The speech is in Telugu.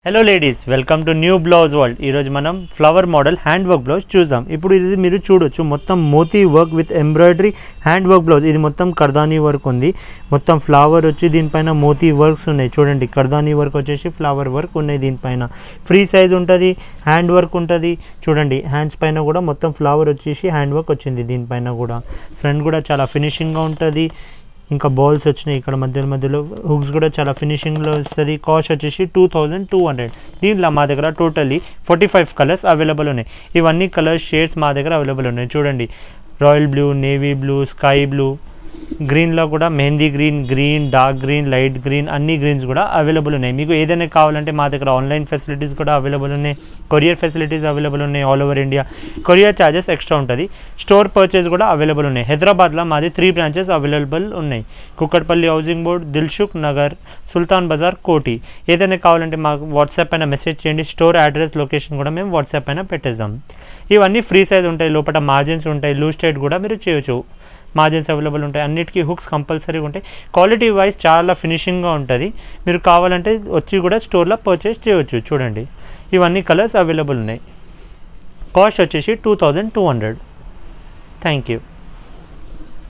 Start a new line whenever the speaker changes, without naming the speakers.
Hello ladies, welcome to new blouse world. ఈరోజు మనం flower model hand work blouse చూద్దాం. ఇప్పుడు ఇది మీరు చూడొచ్చు, మొత్తం మోతీ work with embroidery hand work blouse. ఇది మొత్తం కర్దానీ వర్క్ ఉంది, మొత్తం ఫ్లవర్ వచ్చి దీనిపైన మోతీ వర్క్స్ ఉన్నాయి. చూడండి, కర్దానీ వర్క్ వచ్చేసి ఫ్లవర్ వర్క్ ఉన్నాయి. దీనిపైన ఫ్రీ సైజ్ ఉంటుంది, హ్యాండ్ వర్క్ ఉంటుంది. చూడండి, హ్యాండ్స్ పైన కూడా మొత్తం ఫ్లవర్ వచ్చేసి హ్యాండ్ వర్క్ వచ్చింది. దీనిపైన కూడా ఫ్రంట్ కూడా చాలా ఫినిషింగ్గా ఉంటుంది. ఇంకా బాల్స్ వచ్చినాయి ఇక్కడ మధ్యలో హుక్స్ కూడా చాలా ఫినిషింగ్లో వస్తుంది. కాస్ట్ వచ్చేసి 2200. దీంట్లో మా దగ్గర టోటల్లీ 45 కలర్స్ అవైలబుల్ ఉన్నాయి. ఇవన్నీ కలర్స్ షేడ్స్ మా దగ్గర అవైలబుల్ ఉన్నాయి. చూడండి, royal blue, navy blue, sky blue, గ్రీన్లో కూడా mehndi green, dark green, light green, అన్ని గ్రీన్స్ కూడా అవైలబుల్ ఉన్నాయి. మీకు ఏదైనా కావాలంటే మా దగ్గర ఆన్లైన్ ఫెసిలిటీస్ కూడా అవైలబుల్ ఉన్నాయి, కొరియర్ ఫెసిలిటీస్ అవైలబుల్ ఉన్నాయి. All over India courier charges extra ఉంటుంది. స్టోర్ పర్చేస్ కూడా అవైలబుల్ ఉన్నాయి. హైదరాబాద్లో మాది 3 బ్రాంచెస్ అవైలబుల్ ఉన్నాయి. కుక్కట్పల్లి హౌసింగ్ బోర్డ్, దిల్సుఖ్ నగర్, సుల్తాన్ బజార్, కోటి. ఏదైనా కావాలంటే మాకు వాట్సాప్ పైన మెసేజ్ చేయండి. స్టోర్ అడ్రస్, లొకేషన్ కూడా మేము వాట్సాప్ పైన పెట్టేద్దాం. ఇవన్నీ ఫ్రీ సైజ్ ఉంటాయి, లోపల మార్జిన్స్ ఉంటాయి. లూజ్ టైట్ కూడా మీరు చేయొచ్చు, మార్జిన్స్ అవైలబుల్ ఉంటాయి. అన్నిటికీ హుక్స్ కంపల్సరీగా ఉంటాయి. క్వాలిటీ వైజ్ చాలా ఫినిషింగ్గా ఉంటుంది. మీరు కావాలంటే వచ్చి కూడా స్టోర్లో పర్చేస్ చేయవచ్చు. చూడండి, ఇవన్నీ కలర్స్ అవైలబుల్ ఉన్నాయి. కాస్ట్ వచ్చేసి 2200. Thank you.